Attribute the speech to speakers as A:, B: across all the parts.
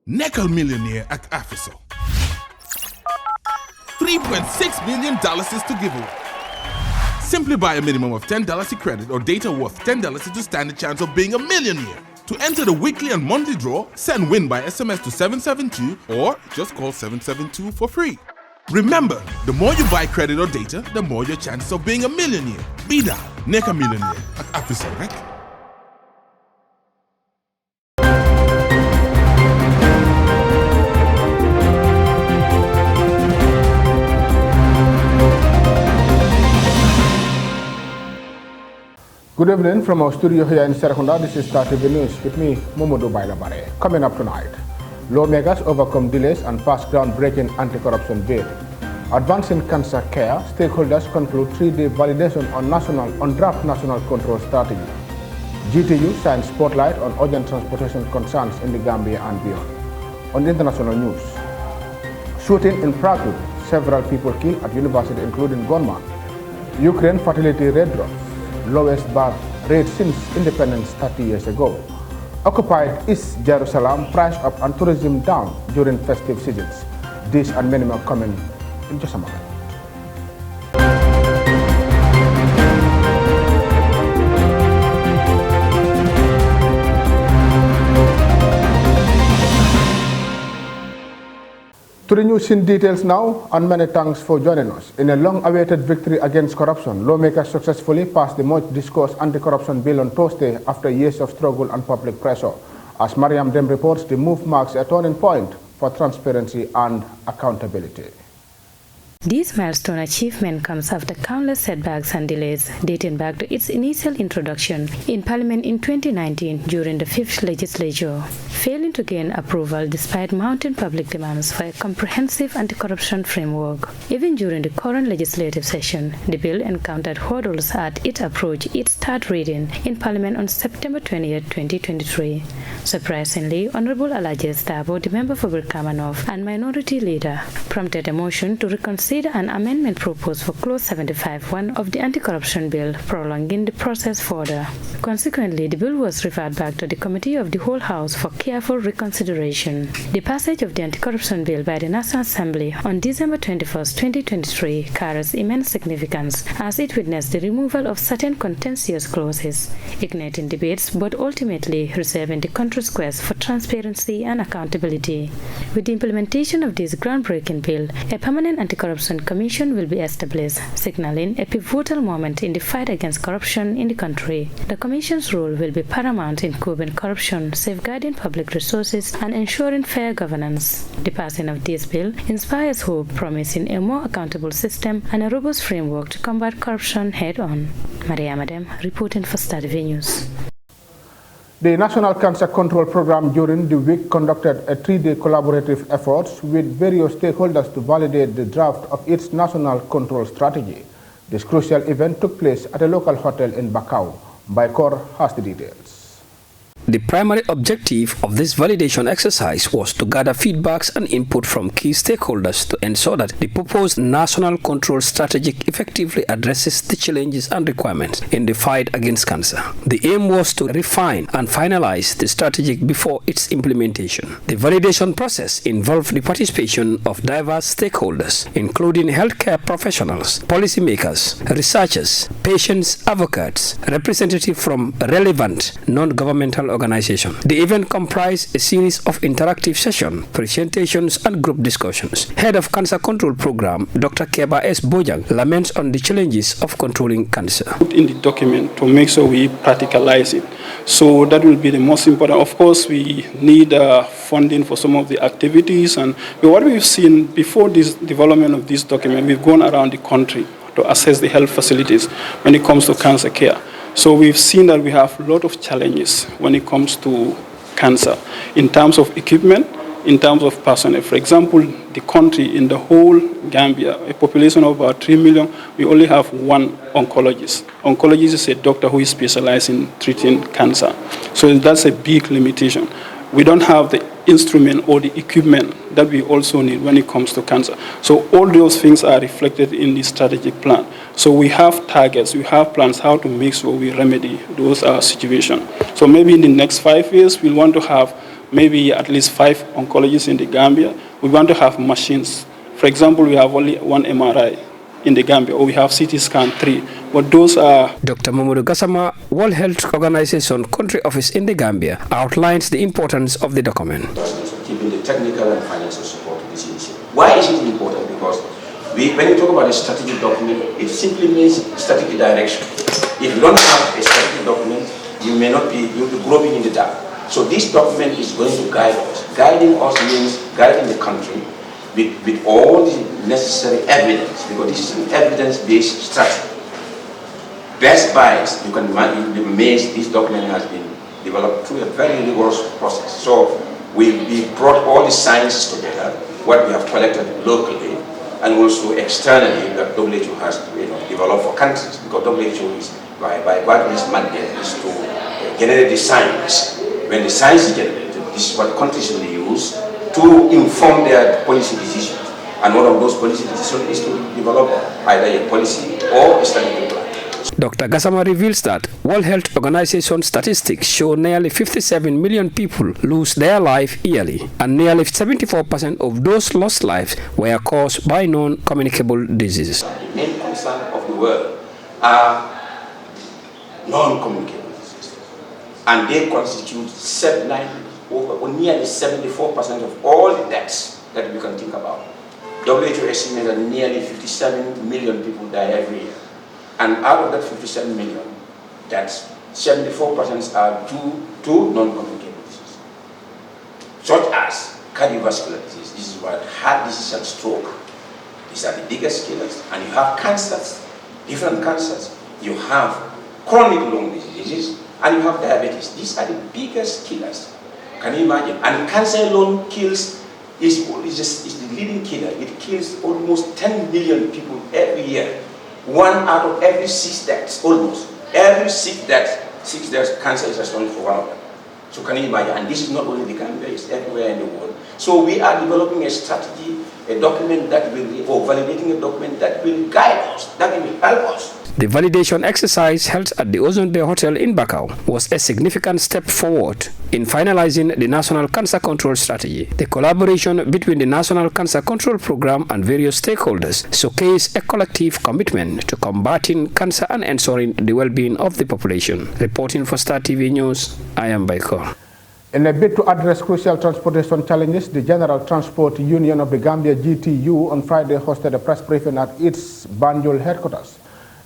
A: Nekkal millionaire at Afriso. $3.6 million is to give away. Simply buy a minimum of $10 in credit or data worth $10 to stand a chance of being a millionaire. To enter the weekly and monthly draw, send WIN by SMS to 772 or just call 772 for free. Remember, the more you buy credit or data, the more your chances of being a millionaire. Be that Nekkal millionaire at Afriso, right?
B: Good evening from our studio here in Serekunda. This is Star TV News with me, Momodo Bailabare. Coming up tonight, lawmakers overcome delays and pass groundbreaking anti-corruption bill. Advancing cancer care, stakeholders conclude 3-day validation on draft national control strategy. GTU shines spotlight on urgent transportation concerns in the Gambia and beyond. On international news, shooting in Prague, several people killed at university including gunman. Ukraine fertility rate drops. Lowest birth rate since independence 30 years ago. Occupied East Jerusalem, price up and tourism down during festive seasons. This and many more coming in just a moment. To the news in details now, and many thanks for joining us. In a long-awaited victory against corruption, lawmakers successfully passed the much-discussed anti-corruption bill on Thursday after years of struggle and public pressure. As Mariam Dem reports, the move marks a turning point for transparency and accountability.
C: This milestone achievement comes after countless setbacks and delays dating back to its initial introduction in Parliament in 2019 during the 5th legislature, failing to gain approval despite mounting public demands for a comprehensive anti-corruption framework. Even during the current legislative session, the bill encountered hurdles as it approached its third reading in Parliament on September 20, 2023. Surprisingly, Honorable Alajes Dabo, the member for Birkamanov and minority leader, prompted a motion to reconsider an amendment proposed for Clause 75(1) of the anti-corruption bill, prolonging the process further. Consequently, the bill was referred back to the Committee of the Whole House for careful reconsideration. The passage of the anti-corruption bill by the National Assembly on December 21, 2023 carries immense significance as it witnessed the removal of certain contentious clauses, igniting debates but ultimately reserving the country's quest for transparency and accountability. With the implementation of this groundbreaking bill, a permanent anti-corruption commission will be established, signaling a pivotal moment in the fight against corruption in the country. The commission's role will be paramount in curbing corruption, safeguarding public resources, and ensuring fair governance. The passing of this bill inspires hope, promising a more accountable system and a robust framework to combat corruption head-on. Maria Madem, reporting for Star TV News.
B: The National Cancer Control Program during the week conducted a 3-day collaborative effort with various stakeholders to validate the draft of its national control strategy. This crucial event took place at a local hotel in Bakau. Baikor has the details.
D: The primary objective of this validation exercise was to gather feedbacks and input from key stakeholders to ensure that the proposed national control strategy effectively addresses the challenges and requirements in the fight against cancer. The aim was to refine and finalize the strategy before its implementation. The validation process involved the participation of diverse stakeholders, including healthcare professionals, policymakers, researchers, patients, advocates, representatives from relevant non-governmental organization. The event comprised a series of interactive sessions, presentations, and group discussions. Head of Cancer Control Program, Dr. Keba S. Bojang, laments on the challenges of controlling cancer.
E: In the document to make sure we practicalize it. So that will be the most important. Of course, we need funding for some of the activities. And what we've seen before this development of this document, we've gone around the country to assess the health facilities when it comes to cancer care. So we've seen that we have a lot of challenges when it comes to cancer in terms of equipment, in terms of personnel. For example, the country in the whole Gambia, a population of about 3 million, we only have one oncologist. Oncologist is a doctor who is specialized in treating cancer. So that's a big limitation. We don't have the instrument or the equipment that we also need when it comes to cancer. So all those things are reflected in the strategic plan. So we have targets, we have plans how to make sure we remedy those situations. So maybe in the next 5 years, we'll want to have maybe at least 5 oncologists in the Gambia, we want to have machines. For example, we have only 1 MRI in the Gambia, or we have CT scan 3, but those are...
D: Dr. Mamadou Gassama, World Health Organization Country Office in the Gambia, outlines the importance of the document.
F: Giving the technical and financial support to this initiative. Why is it important? Because when you talk about a strategic document, it simply means strategic direction. If you don't have a strategic document, you'll be groping in the dark. So this document is going to guide us. Guiding us means guiding the country with all the necessary evidence, because this is an evidence-based strategy. Best buys, you can imagine the maze this document has been developed through a very rigorous process. So we brought all the science together, what we have collected locally, and also externally that WHO has developed for countries, because WHO is, by what its mandate is to generate the science. When the science is generated, this is what countries will use to inform their policy decisions. And one of those policy decisions is to develop either a policy or a strategic plan.
D: Dr. Gassama reveals that World Health Organization statistics show nearly 57 million people lose their life yearly, and nearly 74% of those lost lives were caused by non-communicable diseases.
F: The main concern of the world are non-communicable diseases, and they constitute nearly 74% of all the deaths that we can think about. WHO estimates that nearly 57 million people die every year. And out of that 57 million, that's 74% are due to non-communicable disease, such as cardiovascular disease. This is what heart disease and stroke. These are the biggest killers. And you have cancers, different cancers. You have chronic lung diseases, and you have diabetes. These are the biggest killers. Can you imagine? And cancer alone is the leading killer. It kills almost 10 million people every year. 1 out of every 6 deaths, almost. Every 6 deaths, cancer is responsible for one of them. So can you imagine? And this is not only the Gambia, it's everywhere in the world. So we are developing a strategy, a document that will, or validating a document that will guide us, that will help us.
D: The validation exercise held at the Ozone Hotel in Bakau was a significant step forward in finalizing the National Cancer Control Strategy. The collaboration between the National Cancer Control Program and various stakeholders showcased a collective commitment to combating cancer and ensuring the well-being of the population. Reporting for Star TV News, I am Baikor.
B: In a bid to address crucial transportation challenges, the General Transport Union of the Gambia, GTU, on Friday hosted a press briefing at its Banjul headquarters.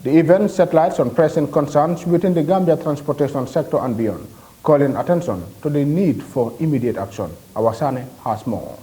B: The event set lights on pressing concerns within the Gambia transportation sector and beyond, calling attention to the need for immediate action. Awasane has more.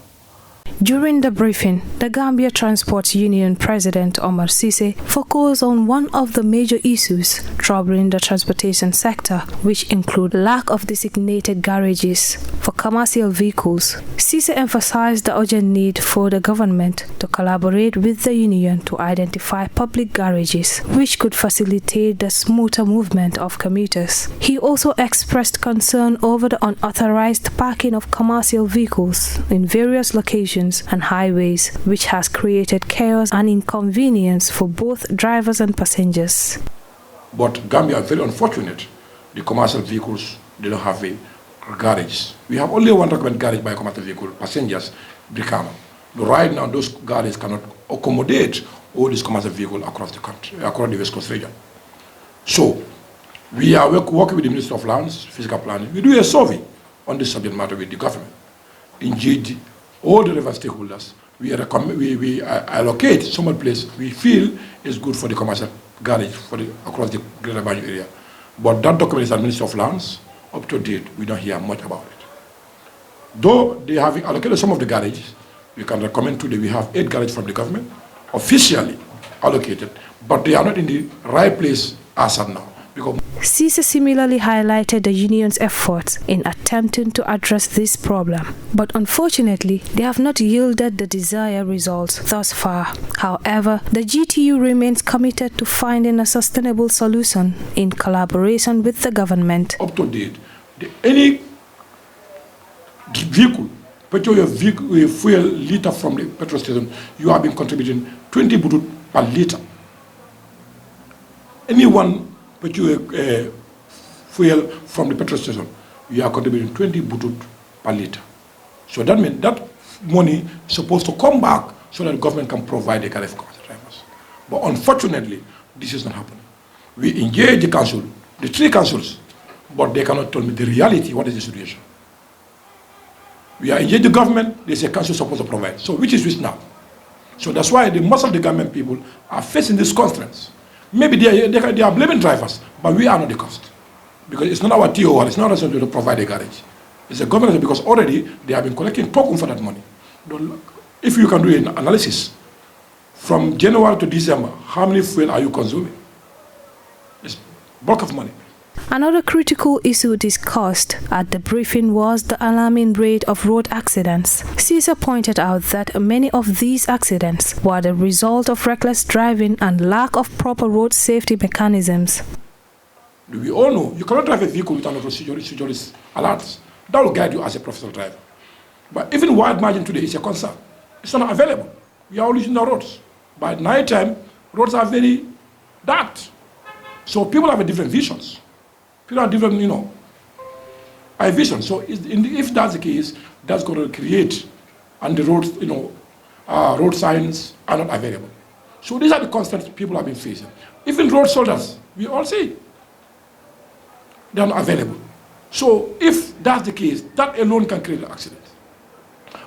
G: During the briefing, the Gambia Transport Union President Omar Cisse focused on one of the major issues troubling the transportation sector, which include lack of designated garages for commercial vehicles. Cisse emphasized the urgent need for the government to collaborate with the union to identify public garages, which could facilitate the smoother movement of commuters. He also expressed concern over the unauthorized parking of commercial vehicles in various locations and highways, which has created chaos and inconvenience for both drivers and passengers.
H: But Gambia are very unfortunate. The commercial vehicles, they don't have a garage. We have only one recommended garage by commercial vehicle, passengers, Brikama. But right now, those garages cannot accommodate all these commercial vehicles across the country, across the West Coast region. So, we are working with the Ministry of Lands, Physical Planning. We do a survey on this subject matter with the government. Indeed, all the river stakeholders, we allocate some place we feel is good for the commercial garage across the Greater Banjul area. But that document is at Ministry of Lands, up to date, we don't hear much about it. Though they have allocated some of the garages, we can recommend today we have 8 garages from the government, officially allocated, but they are not in the right place as of now.
G: Cisse similarly highlighted the union's efforts in attempting to address this problem, but unfortunately, they have not yielded the desired results thus far. However, the GTU remains committed to finding a sustainable solution in collaboration with the government.
H: Up to date, any vehicle, petrol vehicle, fuel liter from the petrol station, you have been contributing 20 butut per liter. Anyone fuel from the petrol station, you are contributing 20 butut per litre. So that means that money is supposed to come back so that the government can provide the carriage for drivers. But unfortunately, this is not happening. We engage the council, the 3 councils, but they cannot tell me the reality, what is the situation. We are engaged the government, they say council is supposed to provide. So which is which now? So that's why most of the government people are facing these constraints. Maybe they are blaming drivers, but we are not the cost. Because it's not our TOR, it's not our responsibility to provide a garage. It's the government, because already they have been collecting token for that money. If you can do an analysis, from January to December, how many fuel are you consuming? It's bulk of money.
G: Another critical issue discussed at the briefing was the alarming rate of road accidents. Caesar pointed out that many of these accidents were the result of reckless driving and lack of proper road safety mechanisms.
H: We all know you cannot drive a vehicle without procedure alerts. That will guide you as a professional driver. But even wide margin today is a concern. It's not available. We are all using the roads. By night time, roads are very dark. So people have different visions. People have different, vision. So if that's the case, that's going to create, and the roads, road signs are not available. So these are the constants people have been facing. Even road soldiers, we all see, they are not available. So if that's the case, that alone can create an accident.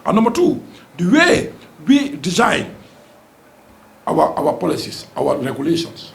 H: And number 2, the way we design our policies, our regulations.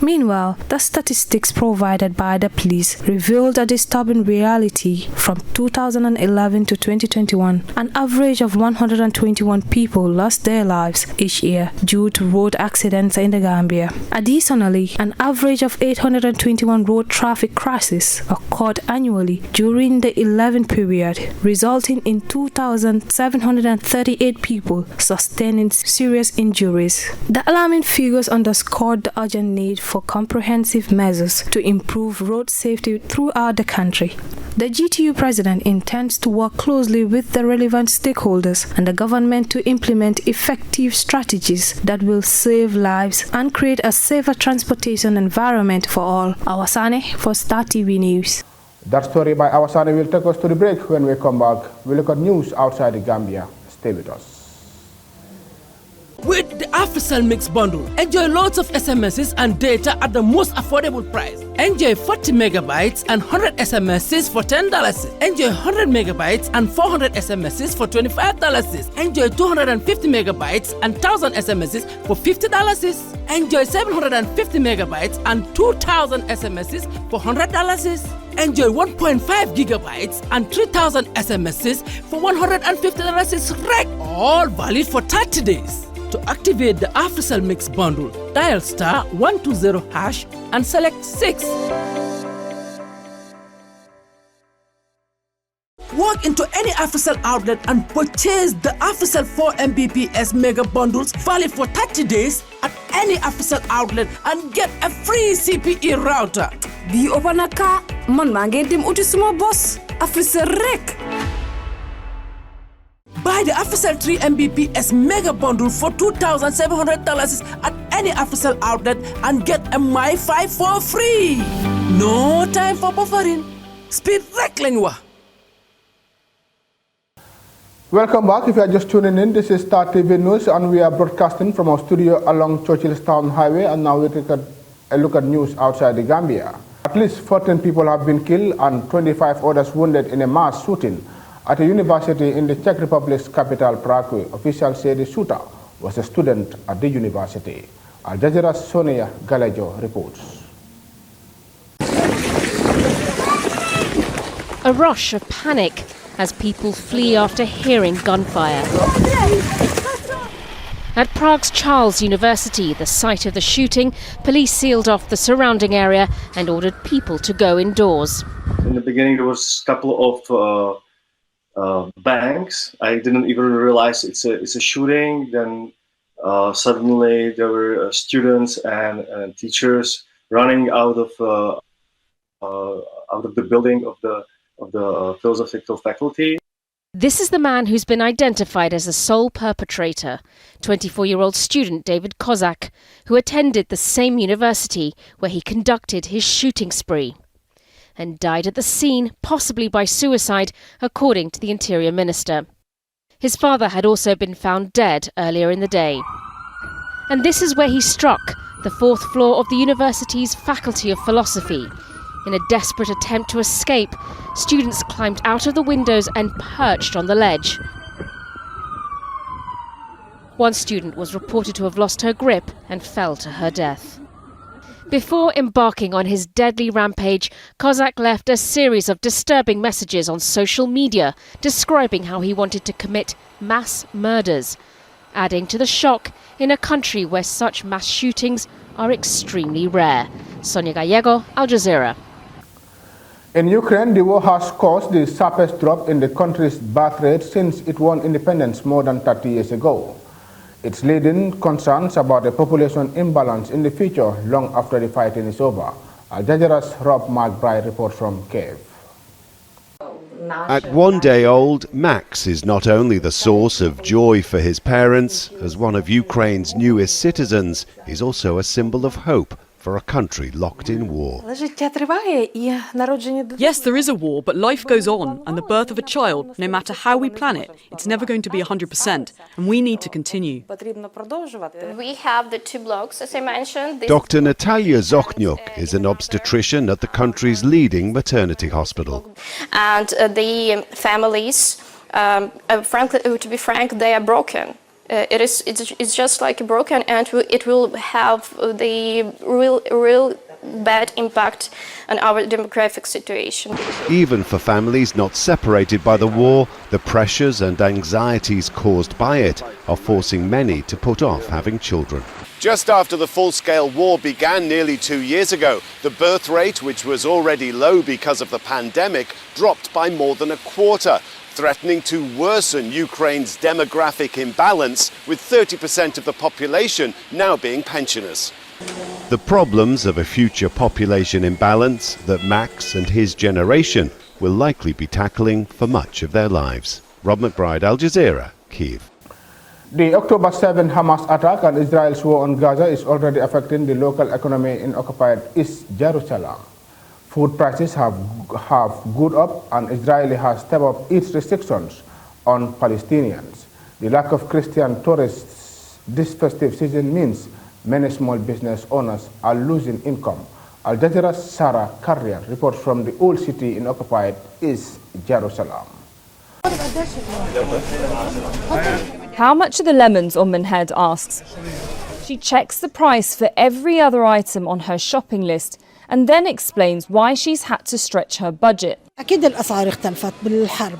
G: Meanwhile, the statistics provided by the police revealed a disturbing reality. From 2011 to 2021, an average of 121 people lost their lives each year due to road accidents in the Gambia. Additionally, an average of 821 road traffic crashes occurred annually during the 11 period, resulting in 2,738 people sustaining serious injuries. The alarming figures underscored the urgent need for comprehensive measures to improve road safety throughout the country. The GTU president intends to work closely with the relevant stakeholders and the government to implement effective strategies that will save lives and create a safer transportation environment for all. Awasane for Star TV News.
B: That story by Awasane will take us to the break. When we come back, we look at news outside the Gambia. Stay with us.
I: With the AfriCell Mix Bundle, enjoy loads of SMSs and data at the most affordable price. Enjoy 40 megabytes and 100 SMSs for $10. Enjoy 100 megabytes and 400 SMSs for $25. Enjoy 250 megabytes and 1,000 SMSs for $50. Enjoy 750 megabytes and 2,000 SMSs for $100. Enjoy 1.5 gigabytes and 3,000 SMSs for $150 rec. All valid for 30 days. To activate the AfriCell Mix Bundle, dial *120# and select 6. Walk into any AfriCell outlet and purchase the AfriCell 4 Mbps Mega Bundles valid for 30 days at any AfriCell outlet and get a free CPE router.
J: Bi opanaka man mangen dim uti suma boss AfriCell rek.
I: Buy the AfriCell 3 Mbps Mega Bundle for $2,700 at any AfriCell outlet and get a MiFi for free. No time for buffering. Speed Reklingwa.
B: Welcome back. If you are just tuning in, this is Star TV News and we are broadcasting from our studio along Churchillstown Highway, and now we take a look at news outside the Gambia. At least 14 people have been killed and 25 others wounded in a mass shooting at a university in the Czech Republic's capital, Prague. Officials say the shooter was a student at the university. Al Jazeera's Sonia Galejo reports.
K: A rush of panic as people flee after hearing gunfire. At Prague's Charles University, the site of the shooting, police sealed off the surrounding area and ordered people to go indoors.
L: In the beginning, there was a couple of bangs. I didn't even realize it's a shooting. Then suddenly there were students and teachers running out of the building of the philosophical faculty.
K: This is the man who's been identified as the sole perpetrator, 24-year-old student David Kozak, who attended the same university where he conducted his shooting spree. and died at the scene, possibly by suicide, according to the Interior Minister. His father had also been found dead earlier in the day. And this is where he struck, the fourth floor of the university's Faculty of Philosophy. In a desperate attempt to escape, students climbed out of the windows and perched on the ledge. One student was reported to have lost her grip and fell to her death. Before embarking on his deadly rampage, Kozak left a series of disturbing messages on social media describing how he wanted to commit mass murders, adding to the shock in a country where such mass shootings are extremely rare. Sonia Gallego, Al Jazeera.
B: In Ukraine, the war has caused the sharpest drop in the country's birth rate since it won independence more than 30 years ago. It's leading concerns about a population imbalance in the future long after the fighting is over. Al Jazeera's Rob McBride reports from Kiev.
M: At 1 day old, Max is not only the source of joy for his parents, as one of Ukraine's newest citizens, he's also a symbol of hope for a country locked in war.
N: Yes, there is a war, but life goes on, and the birth of a child, no matter how we plan it, it's never going to be 100%, and we need to continue.
O: We have the 2 blocks, as I mentioned.
M: Dr. Natalia Zokhnyuk is an obstetrician at the country's leading maternity hospital.
O: And the families, frankly, to be frank, they are broken. It's just like broken, and it will have the real bad impact on our demographic situation.
M: Even for families not separated by the war, the pressures and anxieties caused by it are forcing many to put off having children. Just after the full-scale war began nearly 2 years ago, the birth rate, which was already low because of the pandemic, dropped by more than a quarter, threatening to worsen Ukraine's demographic imbalance, with 30% of the population now being pensioners. The problems of a future population imbalance that Max and his generation will likely be tackling for much of their lives. Rob McBride, Al Jazeera, Kiev.
B: The October 7 Hamas attack and Israel's war on Gaza is already affecting the local economy in occupied East Jerusalem. Food prices have gone up, and Israel has stepped up its restrictions on Palestinians. The lack of Christian tourists this festive season means many small business owners are losing income. Al Jazeera's Sarah Carrier reports from the old city in occupied East Jerusalem.
P: How much are the lemons? Head asks. She checks the price for every other item on her shopping list and then explains why she's had to stretch her budget.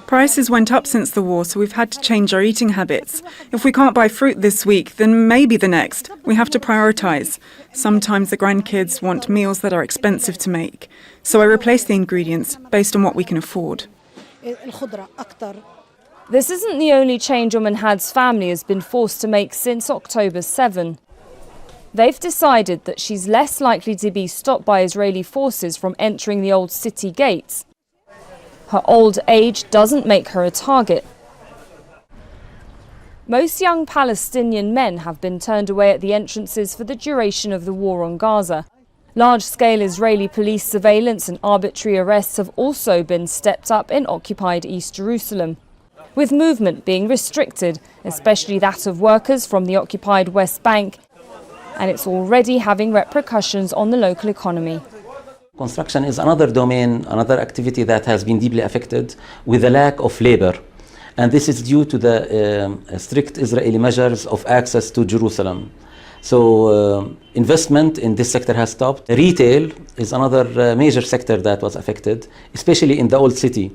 Q: Prices went up since the war, so we've had to change our eating habits. If we can't buy fruit this week, then maybe the next. We have to prioritise. Sometimes the grandkids want meals that are expensive to make, so I replace the ingredients based on what we can afford.
P: This isn't the only change Had's family has been forced to make since October 7. They've decided that she's less likely to be stopped by Israeli forces from entering the old city gates. Her old age doesn't make her a target. Most young Palestinian men have been turned away at the entrances for the duration of the war on Gaza. Large-scale Israeli police surveillance and arbitrary arrests have also been stepped up in occupied East Jerusalem, with movement being restricted, especially that of workers from the occupied West Bank, and it's already having repercussions on the local economy.
R: Construction is another domain, another activity that has been deeply affected with a lack of labor. And this is due to the strict Israeli measures of access to Jerusalem. So investment in this sector has stopped. Retail is another major sector that was affected, especially in the old city.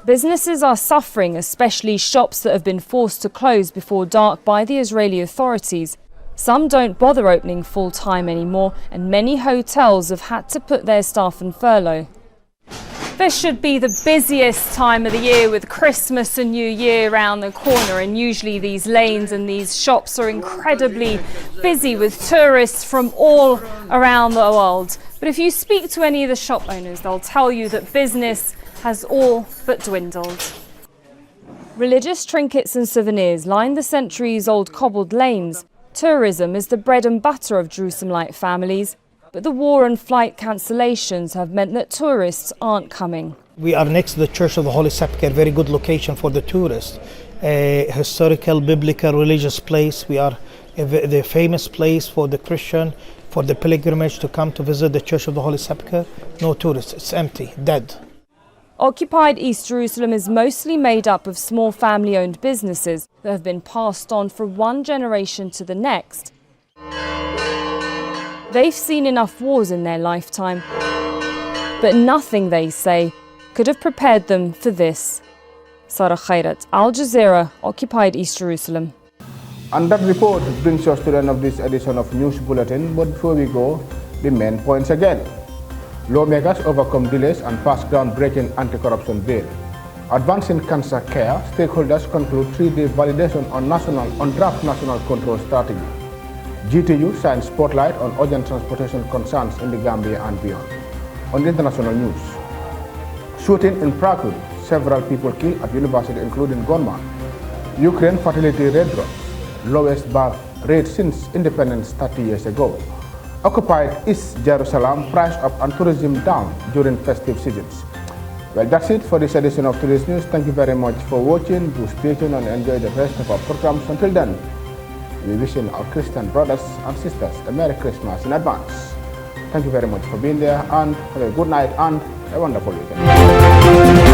P: Businesses are suffering, especially shops that have been forced to close before dark by the Israeli authorities. Some don't bother opening full-time anymore, and many hotels have had to put their staff on furlough. This should be the busiest time of the year, with Christmas and New Year around the corner, and usually these lanes and these shops are incredibly busy with tourists from all around the world. But if you speak to any of the shop owners, they'll tell you that business has all but dwindled. Religious trinkets and souvenirs line the centuries-old cobbled lanes. Tourism is the bread and butter of Jerusalemite families. But the war and flight cancellations have meant that tourists aren't coming.
S: We are next to the Church of the Holy Sepulchre, a very good location for the tourists. A historical, biblical, religious place. We are the famous place for the Christian, for the pilgrimage to come to visit the Church of the Holy Sepulchre. No tourists, it's empty, dead.
P: Occupied East Jerusalem is mostly made up of small family-owned businesses that have been passed on from one generation to the next. They've seen enough wars in their lifetime, but nothing, they say, could have prepared them for this. Sarah Khairat, Al Jazeera, Occupied East Jerusalem.
B: And that report brings us to the end of this edition of News Bulletin. But before we go, the main points again. Lawmakers overcome delays and pass groundbreaking anti-corruption bill. Advancing cancer care, stakeholders conclude 3-day validation on draft national control strategy. GTU shines spotlight on urgent transportation concerns in the Gambia and beyond. On the international news, shooting in Prague, several people killed at university including gunman. Ukraine fertility rate drops, lowest birth rate since independence 30 years ago. Occupied East Jerusalem, price up and tourism down during festive seasons. Well, that's it for this edition of today's news. Thank you very much for watching. Do stay tuned and enjoy the rest of our programs. Until then, we wish our Christian brothers and sisters a Merry Christmas in advance. Thank you very much for being there, and have a good night and a wonderful weekend.